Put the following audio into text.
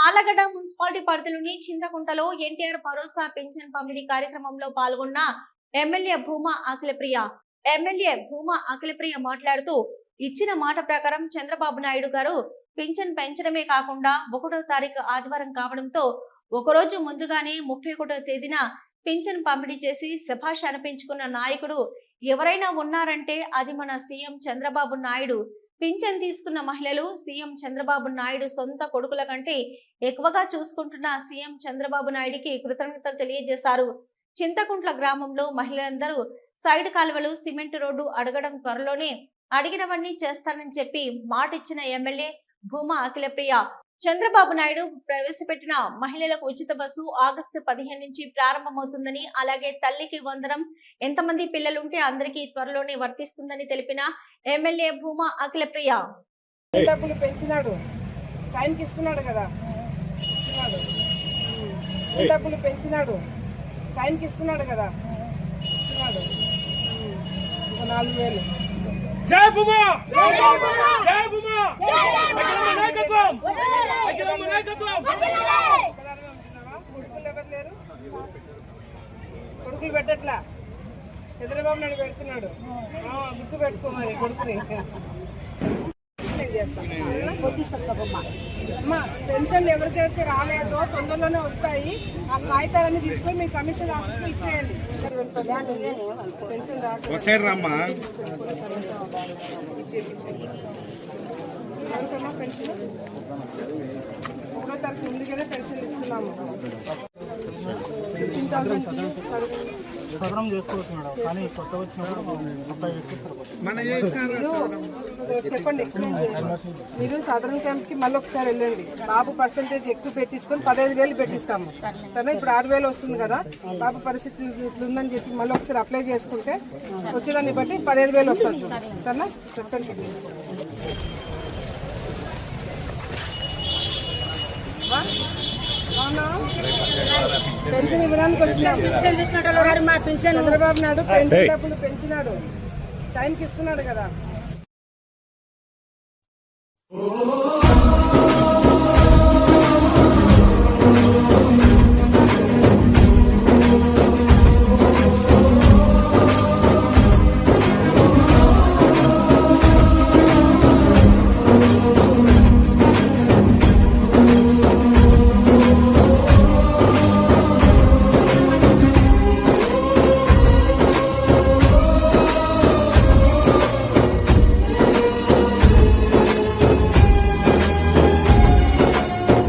Allagadda municipality పరిధిలోని చింతకుంటలో ఎన్టీఆర్ భరోసా pension పంపిణీ కార్యక్రమంలో పాల్గొన్న ఎమ్మెల్యే భూమా అఖిలప్రియ మాట్లాడుతూ ఇచ్చిన మాట ప్రకారం చంద్రబాబు నాయుడు గారు పింఛన్ పెంచడమే కాకుండా 1వ తారీఖు ఆదివారం కావడంతో ఒకరోజు ముందుగానే 31వ తేదీన పింఛన్ పంపిణీ చేసి శభాష్ అనిపించుకున్న నాయకుడు ఎవరైనా ఉన్నారంటే అది మన సీఎం చంద్రబాబు నాయుడు. పింఛన్ తీసుకున్న మహిళలు సీఎం చంద్రబాబు నాయుడు సొంత కొడుకుల కంటే ఎక్కువగా చూసుకుంటున్న సీఎం చంద్రబాబు నాయుడికి కృతజ్ఞతలు తెలియజేశారు. చింతకుంట్ల గ్రామంలో మహిళలందరూ సైడ్ కాలువలు, సిమెంట్ రోడ్డు అడగడం త్వరలోనే అడిగినవన్నీ చేస్తానని చెప్పి మాటిచ్చిన ఎమ్మెల్యే భూమా అఖిలప్రియ చంద్రబాబు నాయుడు ప్రవేశపెట్టిన మహిళలకు ఉచిత బస్సు ఆగస్టు 15 నుంచి ప్రారంభమవుతుందని, అలాగే తల్లికి వందనం ఎంతమంది పిల్లలుంటే అందరికీ త్వరలోనే వర్తిస్తుందని తెలిపిన ఎమ్మెల్యే భూమా అఖిలప్రియ డబ్బులు పెంచినాడు, టైంకి ఇస్తున్నాడు కదా, డబ్బులు పెంచినాడు, టైంకి ఇస్తున్నాడు కదా, ఇస్తున్నాడు 4000. జై భూమా, జై భూమా, అఖిలమ్మ నాయకత్వం, అఖిలమ్మ నాయకత్వం. కొడుకులు ఎవరు లేరు, కొడుకులు పెట్టట్లా, చంద్రబాబు నాయుడు పెడుతున్నాడు. గుర్తు పెట్టుకోమని కొడుకుని అమ్మా. పెన్షన్లు ఎవరికైతే రాలేదో తొందరలోనే వస్తాయి. ఆ కాగితాలన్నీ తీసుకొని మీ కమిషన్ ఆఫీస్ లో ఇచ్చేయండి. పెన్షన్ రామ్మా, పెన్షన్ 1వ తారీఖు ముందుగానే పెన్షన్ ఇస్తున్నాము. సదరం చేసుకోవచ్చు కానీ కొత్త వచ్చినప్పుడు చెప్పండి. మీరు సదరన్ క్యాంప్ కి మళ్ళీ ఒకసారి వెళ్ళండి. బాబు పర్సంటేజ్ ఎక్కువ పెట్టించుకొని 15,000 పెట్టిస్తాము. సరే, ఇప్పుడు 6,000 వస్తుంది కదా, బాబు పరిస్థితి ఇట్లుందని చెప్పి మళ్ళీ ఒకసారి అప్లై చేసుకుంటే వచ్చేదాన్ని బట్టి 15,000 వస్తుంది. సరేనా, చెప్పండి. పెన్షన్ ఇవ్వడానికి చంద్రబాబు నాయుడు పెన్షన్ డబ్బులు పెంచినాడు, టైంకి ఇస్తున్నాడు కదా.